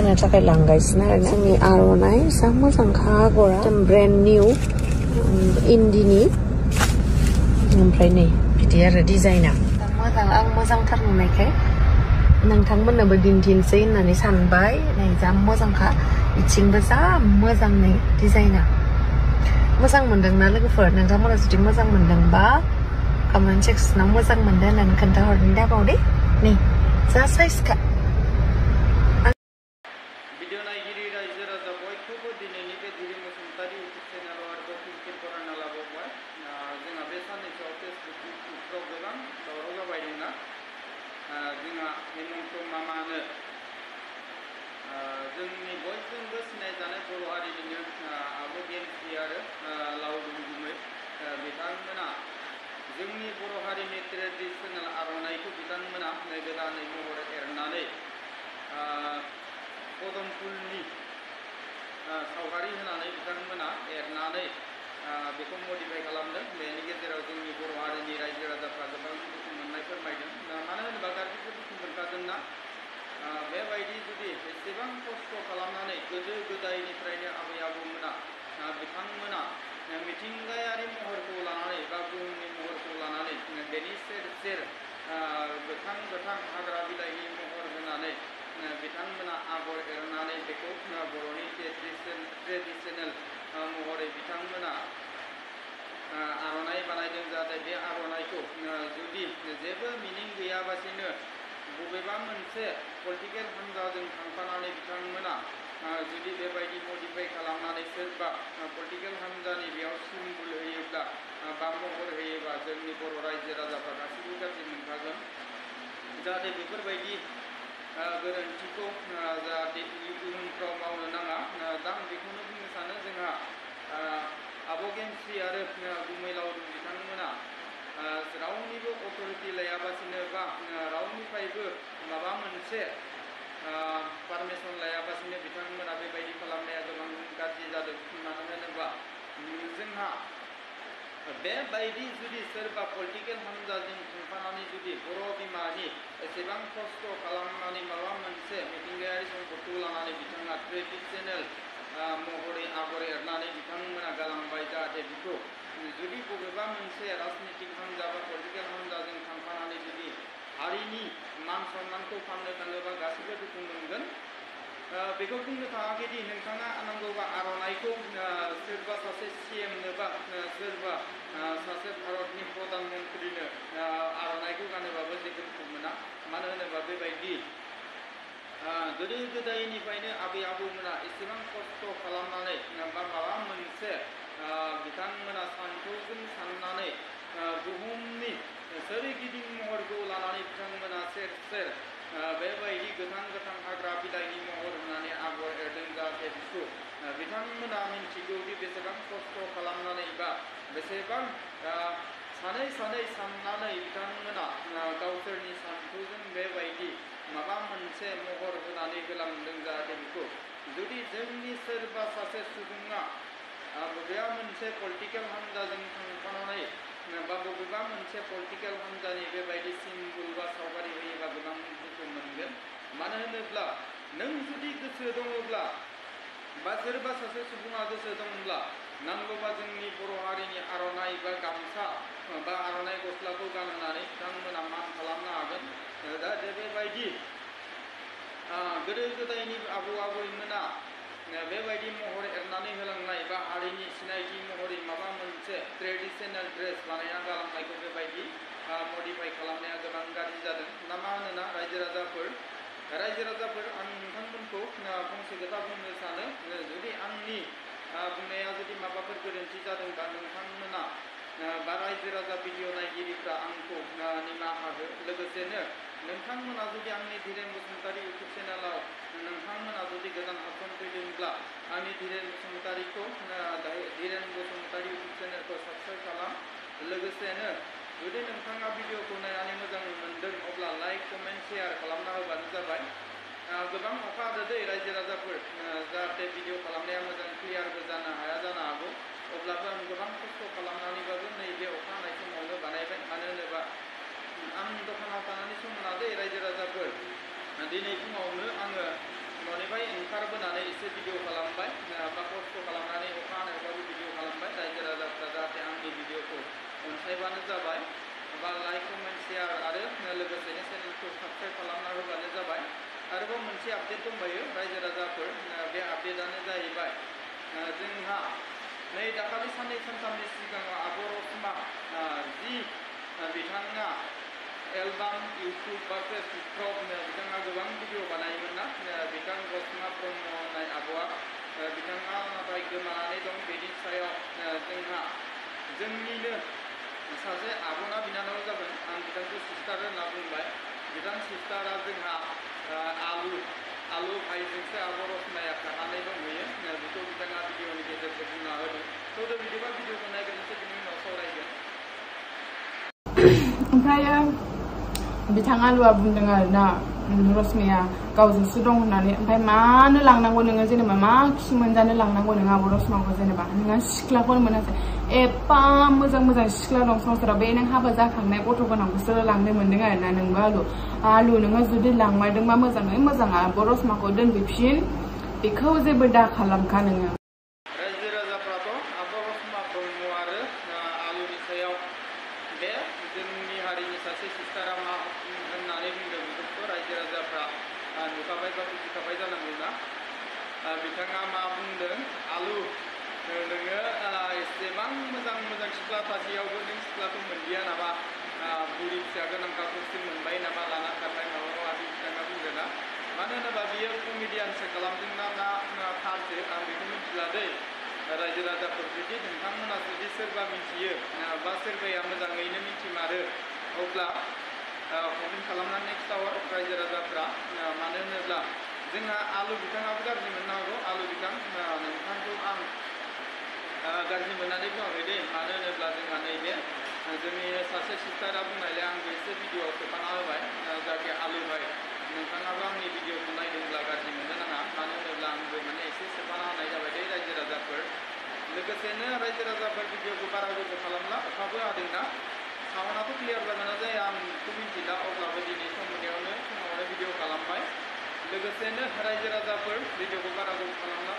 होनो थाखाय लांगासिनो आरो जोंनि आर'नाइ जा मोजांखा आगरा ब्रेन्ड निउ इन्दिनि ओमफ्राय नै बिदि आरो डिजाइना मोजां आं मोजांथार नुनायखाय नोंथांमोननोबो दिन्थिनोसै होननानै सानबाय नै जा मोजांखा इथिंबो जा मोजां नै डिजाइना मोजां मोनदोंना लोगोफोर नोंथांमोना जुदि मोजां मोनदोंबा कमेन्ट सेक्सनाव मोजां मोनदों होननानै खोन्थाहरनो दाबाव दे नै जा साइजखा भिडिअ नायगिरि रायजो राजा बयखौबो दिनैनि बे धीरेन बसुमतारी इउटुब चेनेलाव आरोबाव फिन बरायना लाबावबाय जोंहा बे साननैसोआव फेसबुक इउटुबफ्राव गोबां दावराव जाबाय दंना जोंहा हेमन्त मामानो जोंनि बयजोंबो सिनायजानाय बर' हारिनिनो आब' गेमस्रि आरो लावदुम गुमै बिथांमोना जोंनि बर' हारिनि ट्रेडिसनेल आर'नाइखौ बिथांमोना गोदानै महर एरनानै पदम फुलनि सावगारि होनानै बिथांमोना एरनानै बेखौ मडिफाइ खालामदों बेनि गेजेराव जोंनि बर' हारिनि रायजो राजाफ्रा गोबां दुखु मोननाय फोरमायदों मानो होनोबा गासैबो दुखु मोनखागोन ना बेबायदि जुदि एसेबां खस्थ' खालामनानै गोदो गोदायनिफ्रायनो आबै आबौमोना बिथांमोना मिथिंगायारि महरखौ लानानै बा बुहुमनि महरखौ लानानै बेनि सेर सेर गोथां गोथां हाग्रा बिलाइनि महर होनानै बिथांमोना आगर एरनानै बेखौ बर'नि ट्रेडिसनेल महरै बिथांमोना आर'नाइ बानायदों जाहाथे बे आर'नाइखौ जुदि जेबो मिनिं गैयाबासिनो बबेबा मोनसे पलिटिकेल हान्जाजों थांफानानै बिथांमोना जुदि बेबायदि मडिफाइ खालामनानै सोरबा पलिटिकेल हान्जानि बेयाव सिम्बल होयोब्ला बा महर होयोबा जोंनि बर' रायजो राजाफ्रा गासैबो गाज्रि मोनखागोन जाहाथे बेफोरबायदि गोरोन्थिखौ जाहाथे इयुनफ्राव मावनो नाङा दा आं बेखौनो बुंनो सानो जोंहा आब' गेमस्रि आरो गुमै लावदुम बिथांमोना रावनिबो अथरिटि लायाबासिनो बा रावनिफ्रायबो माबा मोनसे पारमिसन लायाबासिनो बिथांमोना बेबायदि खालामनाया गोबां गाज्रि जादों मानो होनोबा जोंहा बेबायदि जुदि सोरबा पलिटिकेल हान्जाजों थांफानानै जुदि बर' बिमानि एसेबां खस्थ' खालामनानै माबा मोनसे मिथिंगायारि सम्पदखौ लानानै बिथाङा ट्रेडिसनेल महरै आगर एरनानै बिथांमोना गालांबाय जाहाथे बेखौ जुदि बबेबा मोनसे राजनितिक हान्जा बा पलिटिकेल हान्जाजों थांफानानै जुदि हारिनि मान सन्मानखौ फाननो थाङोबा गासैबो दुखु मोनगोन बेखौ बुंनो थाङाखैदि नोंथाङा नांगौबा आर'नाइखौ सोरबा सासे CM-नो बा सोरबा सासे भारतनि प्रधान मन्त्रिनो आर'नाइखौ गानोबाबो जेबो दुखु मोना मानो होनोबा बेबायदि गोदो गोदायनिफ्रायनो आबै आबौमोना एसेबां खस्थ' खालामनानै बा माबा मोनसे बिथांमोना सान्थौजों साननानै बुहुमनि सोरगिदिं महरखौ लानानै बिथांमोना सेर सेर बेबायदि गोथां गोथां हाग्रा बिलाइनि महर होनानै आगर एरदों जाहाथे बिखौ बिथांमोना मिन्थिगौदि बेसेबां खस्थ' खालामनानै बा बेसेबां सानै सानै साननानै बिथांमोना गावसोरनि सान्थौजों बेबायदि माबा मोनसे महर होनानै होलांदों जाहाथे बेखौ जुदि जोंनि सोरबा सासे सुबुङा बबेबा मोनसे पलिटिकेल हान्जाजों थांफानानै बा बबेबा मोनसे पलिटिकेल हान्जानि बेबायदि सिम्बल बा सावगारि होयोबा गोबां दुखु मोनगोन मानो होनोब्ला नों जुदि गोसो दङब्ला बा सोरबा सासे सुबुङा गोसो दंब्ला नांगौबा जोंनि बर' हारिनि आर'नाइ बा गामसा बा आर'नाइ गस्लाखौ गानहोनानै बिथांमोना मान खालामनो हागोन दा बेबायदि गोदो गोदायनि आबौ आबैमोना बेबायदि महर एरनानै होलांनाय बा हारिनि सिनायथि महरै माबा मोनसे ट्रेडिसनेल ड्रेस बानायना गालांनायखौ बेबायदि मडिफाइ खालामनाया गोबां गाज्रि जादों ना मा होनोना रायजो राजाफोर आं नोंथांमोनखौ फंसे खोथा बुंनो सानो जुदि आंनि बुंनाया जुदि माबाफोर गोरोन्थि जादोंबा नोंथांमोना बा रायजो राजा भिडिअ नायगिरिफ्रा आंखौ निमाहा हो लोगोसेनो नोंथांमोना जुदि आंनि धीरेन बसुमतारी इउटुब चेनेलाव नोंथांमोना जुदि गोदान हाबसन फैदोंब्ला आंनि धीरेन बसुमतारी इउटुब चेनेलखौ साबस्क्राइब खालाम लोगोसेनो जुदि नोंथाङा भिडिअखौ नायनानै मोजां मोनदों अब्ला लाइक कमेन्ट शेयार खालामना होबानो जाबाय गोबां अखा हादों दै रायजो राजाफोर जाहाथे भिडिअ खालामनाया मोजां क्लियारबो जानो हाया जानो हागौ अब्लाबो आं गोबां खस्थ' खालामनानैबाबो नैबे अखा हानाय समावनो बानायबाय मानो होनोबा आं दखानाव थानानै सम मोना दै रायजो राजाफोर दिनै फुङावनो आङो न'निफ्राय आपडेट दंबायो रायजो राजाफोर बे आपडेटआनो जाहैबाय जोंहा नै दाखालि साननै सानथामनि सिगाङाव आब' रसमा जि बिथाङा एलबाम इउटुब बा फेसबुकफ्राव बिथाङा गोबां भिडिअ बानायोमोन ना बिथां रसमा ब्रह्म होननाय आब'आ बिथाङा नाथाय गोमानानै दं बेनि सायाव जोंहा जोंनिनो सासे आब'ना बिनानाव जागोन आं बिथांखौ सिस्टार होनना बुंबाय बिथां सिस्टारा जोंहा आलु भाइजोंसो आब' रसमाया खारनानै दंहैयो बेखौ बिथाङा भिडिअनि गेजेरजों बुंना होदों थ' बिदिबा भिडिअखौ नायग्रोनोसै बिनि उनाव सावरायगोन। ओमफ्रायो बिथां आलुआ बुंदों आरोना रसमाया गावजोंसो दं होननानै ओमफ्राय मानो लांनांगौ नोङो जेनेबा मा खि मोनजानो लांनांगौ नोङो आब' रसमाखौ जेनेबा नोङो सिख्लाखौनो मोनासै एफा मोजां मोजां सिख्ला दं संसाराव बे नों हाबा जाखांनाय गथ' गोनांखौसो लांनो मोनदों आरोना नोंबो आलु नोङो जुदि लांमारदोंबा मोजाङै मोजां आब' रसमाखौ दोनफैफिन बेखौ जेबो दा खालामखा नोङो। रायजो राजाफ्राथ' आब' रसमा ब्रह्म आरो आलुनि सायाव बे जोंनि हारिनि सासे सिस्टारा मा होननानै बुंदों बेखौथ' रायजो राजाफ्रा नुखाबाय बा बुजिखाबाय जानांगौना बिथाङा मा बुंदों आलु नोङो एसेबां मोजां मोजां सिख्ला थासेयावबो नों सिख्लाखौ मोनलिया नामा बुरि फिसा गोनांखाखौसो मोनबाय नामा लाना खारनाय माबा माबि बिथाङा बुंदों ना मानो होनोबा बियो कमेडियानसो खालामदोंना ना थारसो आं बेखौ मिथिला दै रायजो राजाफोर जुदि नोंथांमोना जुदि सोरबा मिथियो बा सोरबाया मोजाङैनो मिथिमारो अब्ला कमेन्ट खालामनानै खिथाहर रायजो राजाफ्रा मानो होनोब्ला जोंहा आलु बिथाङाबो गाज्रि मोननो हागौ आलु बिथां नोंथांखौ आं गाज्रि मोननानै बुङाखै दे मानो होनोब्ला जोंहा नैबे जोंनि सासे सिस्टारा बुंनायलाय आंबो एसे भिडिअआव सोफाना होबाय जाहाथे आलु भाइ नोंथाङाबो आंनि भिडिअखौ नायदोंब्ला गाज्रि मोननो नाङा मानो होनोब्ला आंबो माने एसे सोफाना होनाय जाबाय दे रायजो राजाफोर लोगोसेनो रायजो राजाफोर भिडिअखौ बारा गोबाव खालामला अखाबो हादोंना साउन्डआथ' क्लियार जागोना जाया आं बेखौ मिथिला अब्लाबो दिनै फुङावनो भिडिअ खालामबाय लोगोसेनो रायजो राजाफोर भिडिअखौ बारा गोबाव खालामला